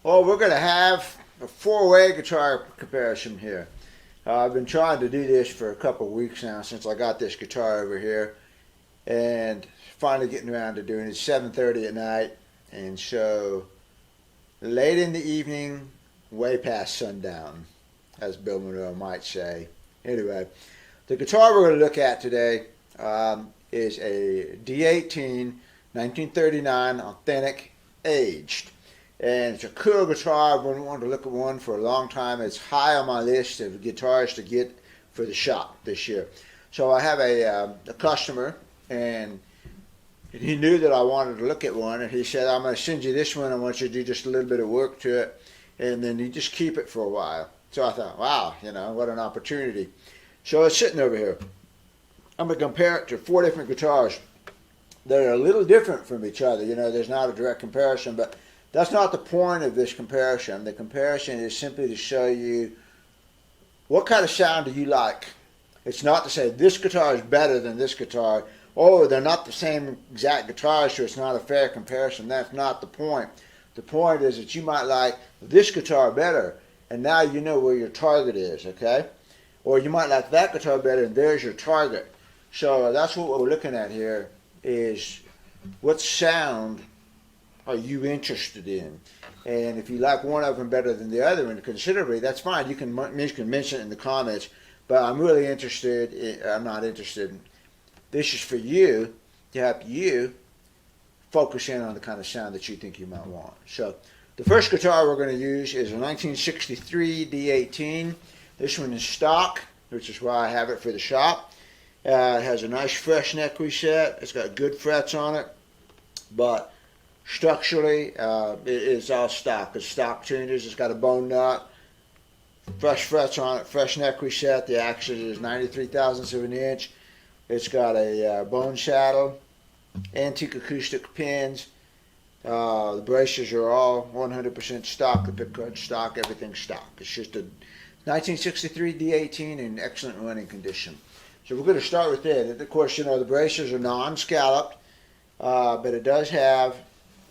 Well, we're going to have a four-way guitar comparison here. I've been trying to do this for a couple of weeks now since I got this guitar over here, and finally getting around to doing it. It's 7:30 at night, and so late in the evening, way past sundown, as Bill Monroe might say. Anyway, the guitar we're going to look at today is a D-18 1939 authentic aged. And it's a cool guitar. I've been wanting to look at one for a long time. It's high on my list of guitars to get for the shop this year. So I have a customer, and he knew that I wanted to look at one, and he said, I'm going to send you this one. I want you to do just a little bit of work to it, and then you just keep it for a while. So I thought, wow, what an opportunity. So it's sitting over here. I'm going to compare it to four different guitars that are a little different from each other. There's not a direct comparison, but that's not the point of this comparison. The comparison is simply to show you what kind of sound do you like. It's not to say this guitar is better than this guitar. Oh, they're not the same exact guitars, so it's not a fair comparison. That's not the point. The point is that you might like this guitar better, and now you know where your target is, okay? Or you might like that guitar better, and there's your target. So that's what we're looking at here, is what sound are you interested in? And if you like one of them better than the other one considerably, that's fine. You can mention it in the comments, but I'm really interested. I'm not interested. This is for you to help you focus in on the kind of sound that you think you might want. So the first guitar we're going to use is a 1963 D-18. This one is stock, which is why I have it for the shop. It has a nice fresh neck reset. It's got good frets on it, but structurally, it's all stock. It's stock tuners. It's got a bone nut, fresh frets on it, fresh neck reset. The action is 93 thousandths of an inch. It's got a bone saddle, antique acoustic pins. The braces are all 100% stock. The pickguard stock, everything's stock. It's just a 1963 D-18 in excellent running condition. So we're going to start with it. Of course, the braces are non-scalloped, but it does have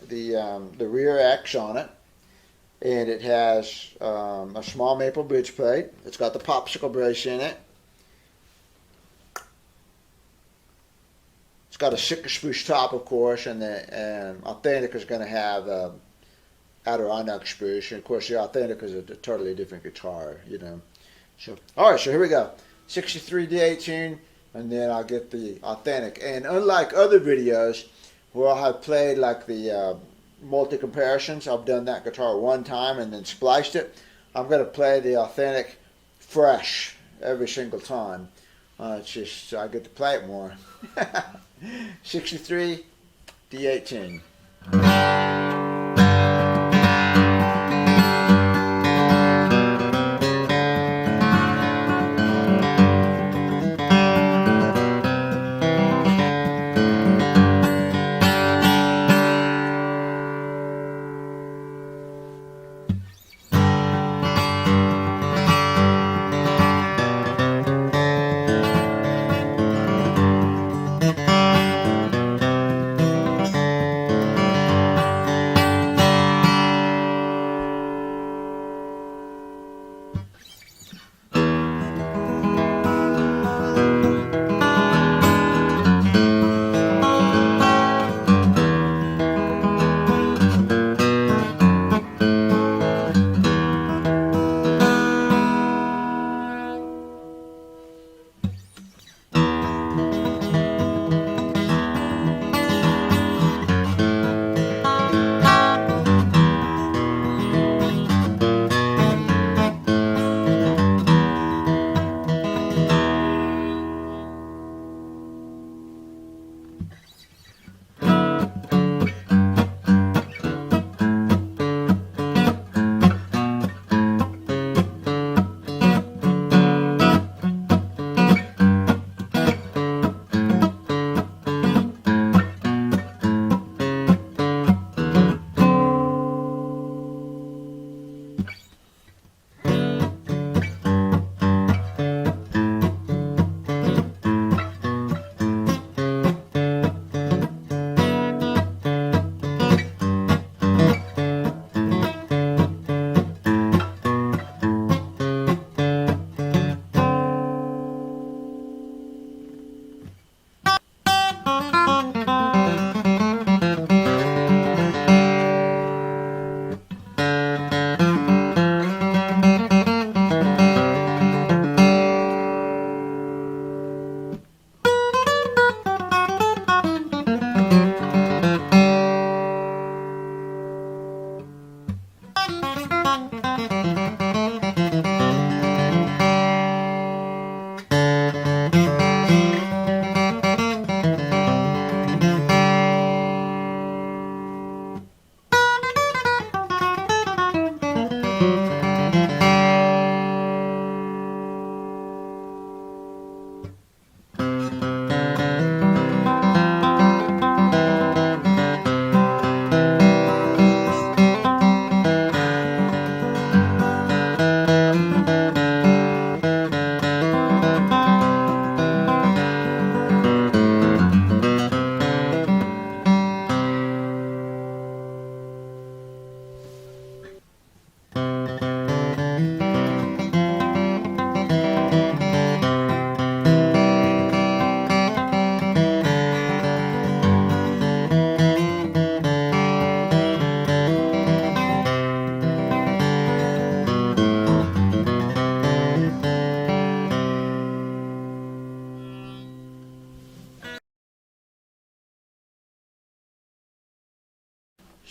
the rear X on it, and it has a small maple bridge plate. It's got the popsicle brace in it. It's got a Sitka spruce top, of course, and the authentic is going to have Adirondack spruce. And of course, the authentic is a totally different guitar, So, all right, so here we go. 63 D-18, and then I'll get the authentic. And unlike other videos where I have played like the multi-comparisons, I've done that guitar one time and then spliced it. I'm going to play the authentic fresh every single time. It's just I get to play it more. 63 D-18.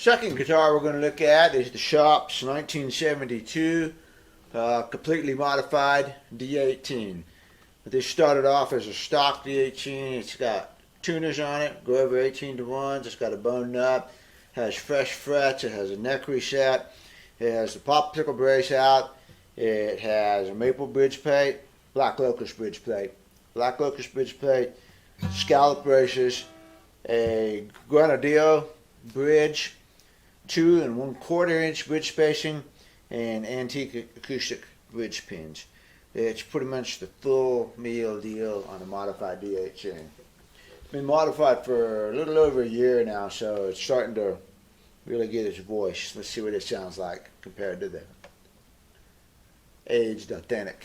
Second guitar we're going to look at is the Shop's 1972 completely modified D-18. This started off as a stock D-18. It's got tuners on it, go over 18 to 1s. It's got a bone nut, has fresh frets, it has a neck reset, it has the popsicle brace out, it has a maple bridge plate, black locust bridge plate, scallop braces, a granadillo bridge, 2 1/4 inch bridge spacing, and antique acoustic bridge pins. It's pretty much the full meal deal on a modified D-18. It's been modified for a little over a year now, so it's starting to really get its voice. Let's see what it sounds like compared to the aged authentic.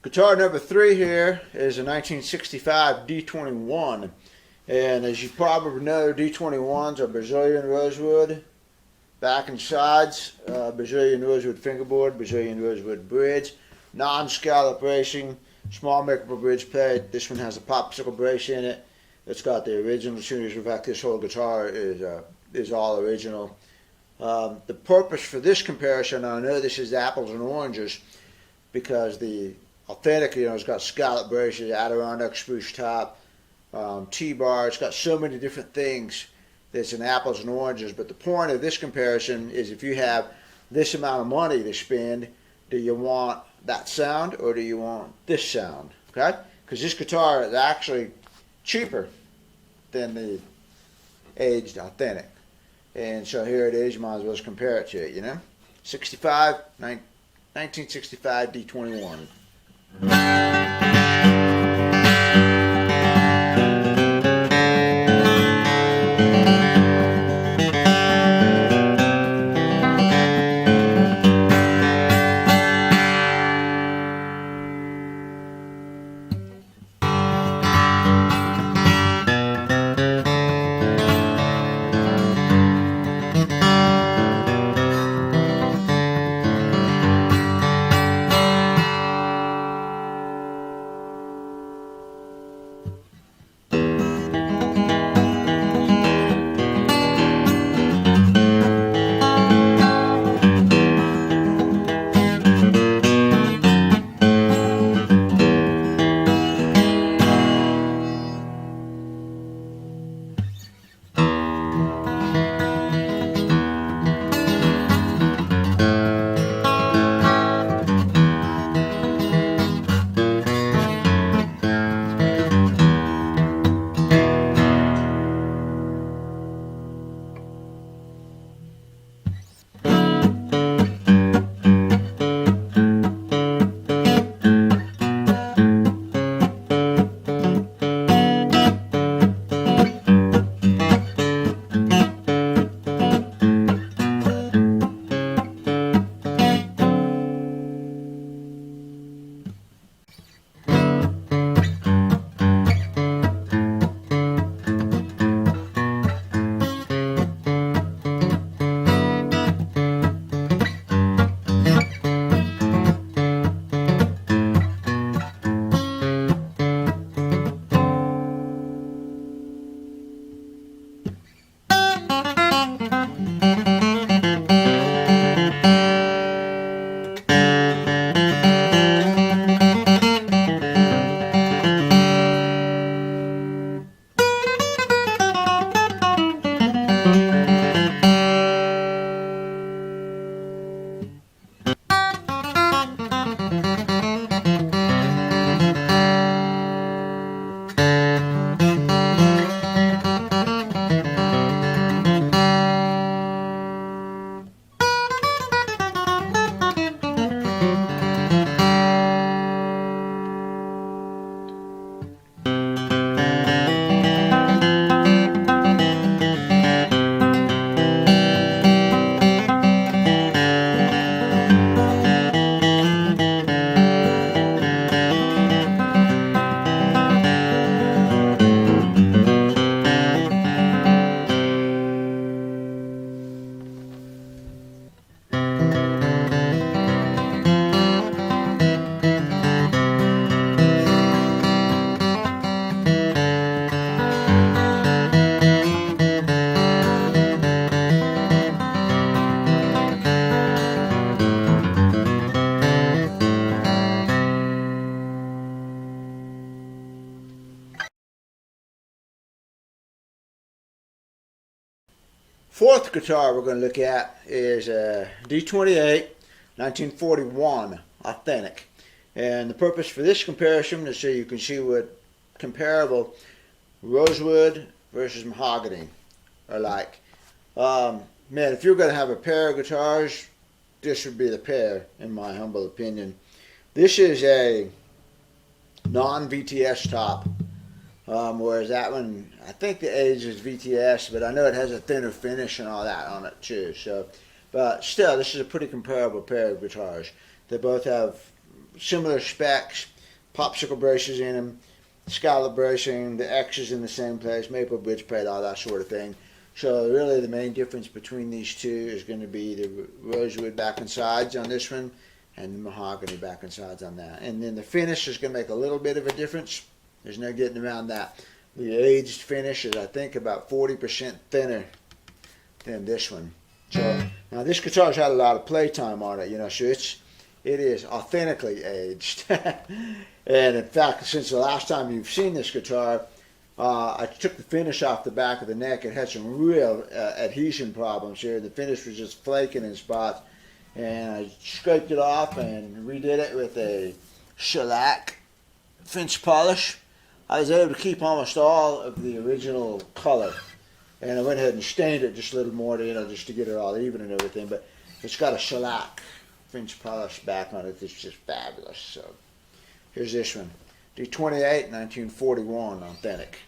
Guitar number 3 here is a 1965 D21. And as you probably know, D21s are Brazilian rosewood, back and sides, Brazilian rosewood fingerboard, Brazilian rosewood bridge, non-scallop bracing, small makeable bridge plate. This one has a popsicle brace in it. It's got the original tuners. In fact, this whole guitar is all original. The purpose for this comparison, I know this is apples and oranges, because the authentic, it's got scallop braces, Adirondack spruce top, T-bar. It's got so many different things It's an apples and oranges. But the point of this comparison is if you have this amount of money to spend, do you want that sound or do you want this sound? Okay? Because this guitar is actually cheaper than the aged authentic. And so here it is. You might as well just compare it to it, you know? 1965 D-21. Fourth guitar we're going to look at is a D-28 1941 authentic. And the purpose for this comparison is so you can see what comparable rosewood versus mahogany are like. Man, if you're going to have a pair of guitars, this would be the pair, in my humble opinion. This is a non-VTS top, whereas that one, I think the age is VTS, but I know it has a thinner finish and all that on it too. So, but still, this is a pretty comparable pair of guitars. They both have similar specs, popsicle braces in them, scallop bracing, the X is in the same place, maple bridge plate, all that sort of thing. So really the main difference between these two is going to be the rosewood back and sides on this one and the mahogany back and sides on that. And then the finish is going to make a little bit of a difference. There's no getting around that. The aged finish is, I think, about 40% thinner than this one. So now this guitar's had a lot of playtime on it, you know, so it is authentically aged. And in fact, since the last time you've seen this guitar, I took the finish off the back of the neck. It had some real adhesion problems here. The finish was just flaking in spots. And I scraped it off and redid it with a shellac finish polish. I was able to keep almost all of the original color. And I went ahead and stained it just a little more to, just to get it all even and everything. But it's got a shellac finish polish back on it. It's just fabulous. So here's this one. D-18, 1941, authentic.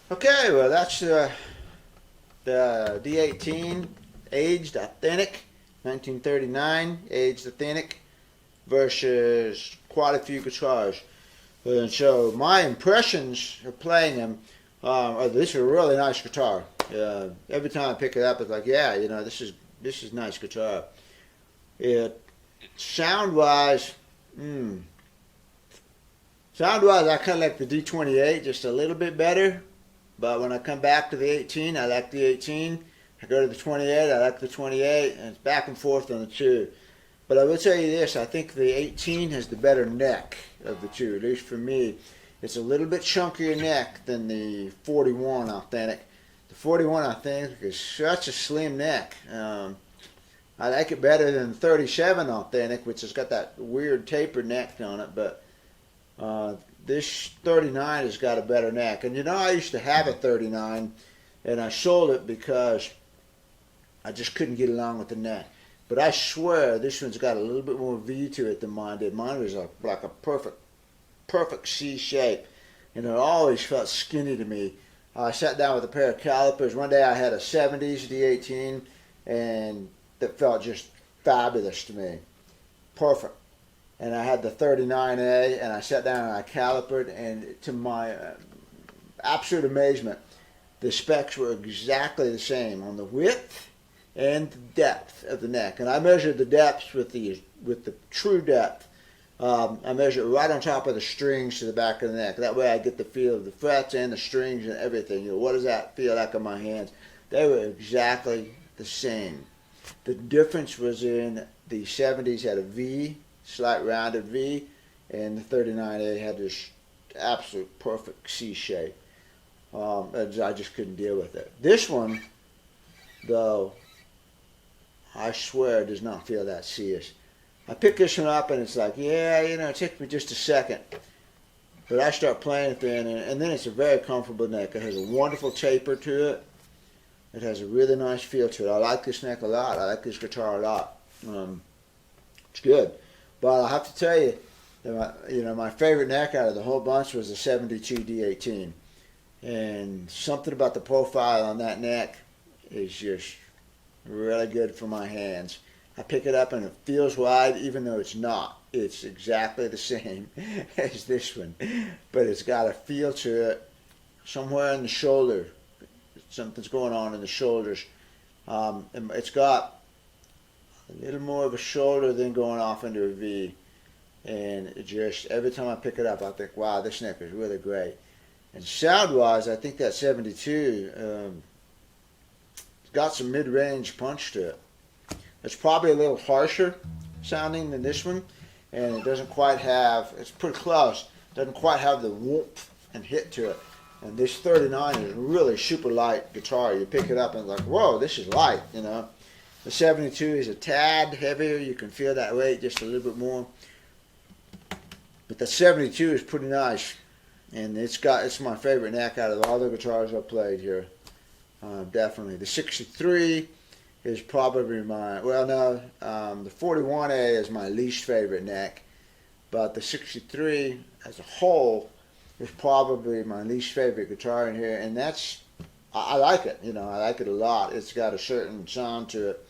Okay, well that's the D-18 aged authentic, 1939 aged authentic versus quite a few guitars. And so my impressions of playing them are this is a really nice guitar. Every time I pick it up, it's like, yeah, this is nice guitar. It sound-wise, I kind of like the D-28 just a little bit better. But when I come back to the 18, I like the 18. I go to the 28, I like the 28, and it's back and forth on the two. But I will tell you this, I think the 18 has the better neck of the two, at least for me. It's a little bit chunkier neck than the 41 authentic. The 41 authentic is such a slim neck. I like it better than the 37 authentic, which has got that weird taper neck on it, but this 39 has got a better neck. And I used to have a 39, and I sold it because I just couldn't get along with the neck. But I swear this one's got a little bit more V to it than mine did. Mine was like a perfect C shape, and it always felt skinny to me. I sat down with a pair of calipers. One day I had a 70s D-18, and that felt just fabulous to me. Perfect. And I had the 39A, and I sat down and I calipered, and to my absolute amazement, the specs were exactly the same on the width and the depth of the neck. And I measured the depths with the true depth. I measured right on top of the strings to the back of the neck. That way I get the feel of the frets and the strings and everything. You know, what does that feel like on my hands? They were exactly the same. The difference was in the 70s had a V, slight rounded V, and the 39A had this absolute perfect C shape. I just couldn't deal with it. This one, though, I swear does not feel that C-ish. I pick this one up and it's like, yeah, you know, it takes me just a second. But I start playing it then, and then it's a very comfortable neck. It has a wonderful taper to it. It has a really nice feel to it. I like this neck a lot. I like this guitar a lot. It's good. But I have to tell you, my favorite neck out of the whole bunch was the 72 D-18. And something about the profile on that neck is just really good for my hands. I pick it up and it feels wide, even though it's not. It's exactly the same as this one. But it's got a feel to it somewhere in the shoulder. Something's going on in the shoulders. And it's got a little more of a shoulder than going off into a V. And it just, every time I pick it up, I think, wow, this neck is really great. And sound-wise, I think that 72 it's got some mid-range punch to it. It's probably a little harsher sounding than this one, and it doesn't quite have, it's pretty close, doesn't quite have the whoop and hit to it. And this 39 is really super light guitar. You pick it up and it's like, whoa, this is light, you know. The 72 is a tad heavier. You can feel that weight just a little bit more. But the 72 is pretty nice. And it's my favorite neck out of all the guitars I've played here. Definitely. The 63 is probably my, well no, the 41A is my least favorite neck. But the 63 as a whole is probably my least favorite guitar in here. And I like it, you know, I like it a lot. It's got a certain sound to it.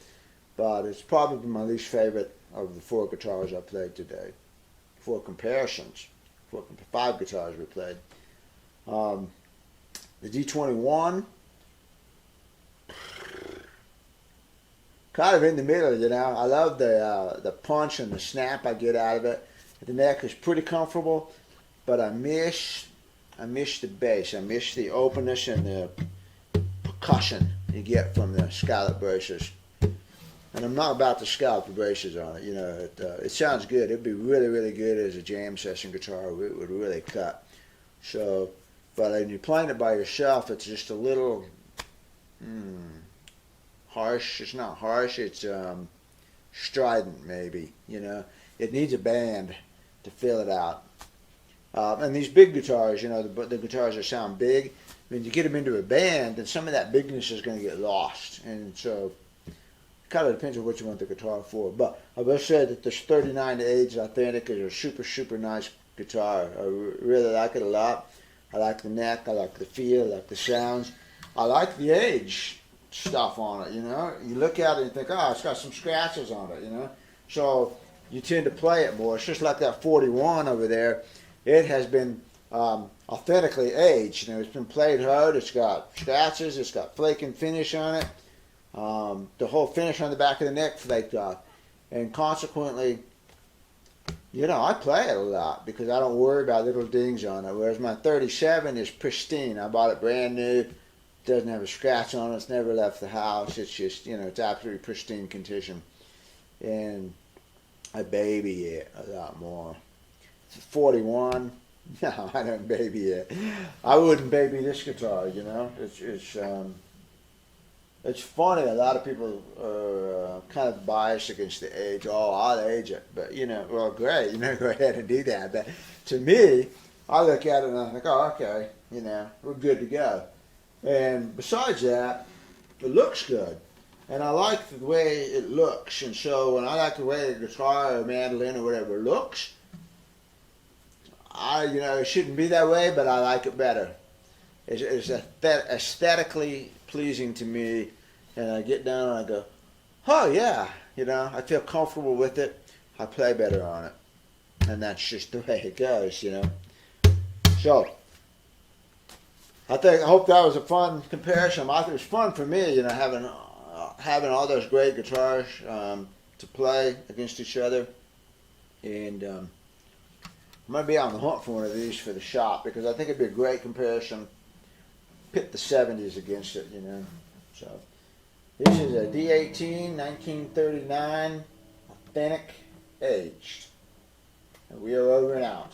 But it's probably my least favorite of the 4 guitars I played today. 4 comparisons. 5 guitars we played. The D-21, kind of in the middle, you know. I love the punch and the snap I get out of it. The neck is pretty comfortable, but I miss the bass. I miss the openness and the percussion you get from the scallop braces. And I'm not about to scallop the braces on it. You know, it sounds good. It'd be really, really good as a jam session guitar. It would really cut. So, but when you're playing it by yourself, it's just a little harsh. It's not harsh. It's strident, maybe. You know, it needs a band to fill it out. And these big guitars, you know, the guitars that sound big, when you get them into a band, then some of that bigness is going to get lost. And so kind of depends on what you want the guitar for. But I will say that this 39A is authentic. It's a super, super nice guitar. I really like it a lot. I like the neck. I like the feel. I like the sounds. I like the age stuff on it, you know. You look at it and think, oh, it's got some scratches on it, you know. So you tend to play it more. It's just like that 41 over there. It has been authentically aged. You know, it's been played hard. It's got scratches. It's got flaking finish on it. The whole finish on the back of the neck flaked off. And consequently, you know, I play it a lot because I don't worry about little dings on it. Whereas my 37 is pristine. I bought it brand new. Doesn't have a scratch on it. It's never left the house. It's just, you know, it's absolutely pristine condition. And I baby it a lot more. 41, no, I don't baby it. I wouldn't baby this guitar, you know. It's funny, a lot of people are kind of biased against the age. Oh, I'll age it. But, you know, well, great, you know, go ahead and do that. But to me, I look at it and I think, oh, okay, you know, we're good to go. And besides that, it looks good. and I like the way it looks. And so when I like the way a guitar or mandolin or whatever looks, it shouldn't be that way, but I like it better. It's aesthetically pleasing to me, and I get down and I go, oh yeah, I feel comfortable with it. I play better on it, and that's just the way it goes, So I hope that was a fun comparison. I think it was fun for me, having all those great guitars to play against each other, and I'm gonna be on the hunt for one of these for the shop because I think it'd be a great comparison. Pit the 70s against it, So this is a D-18 1939 authentic aged, and we are over and out.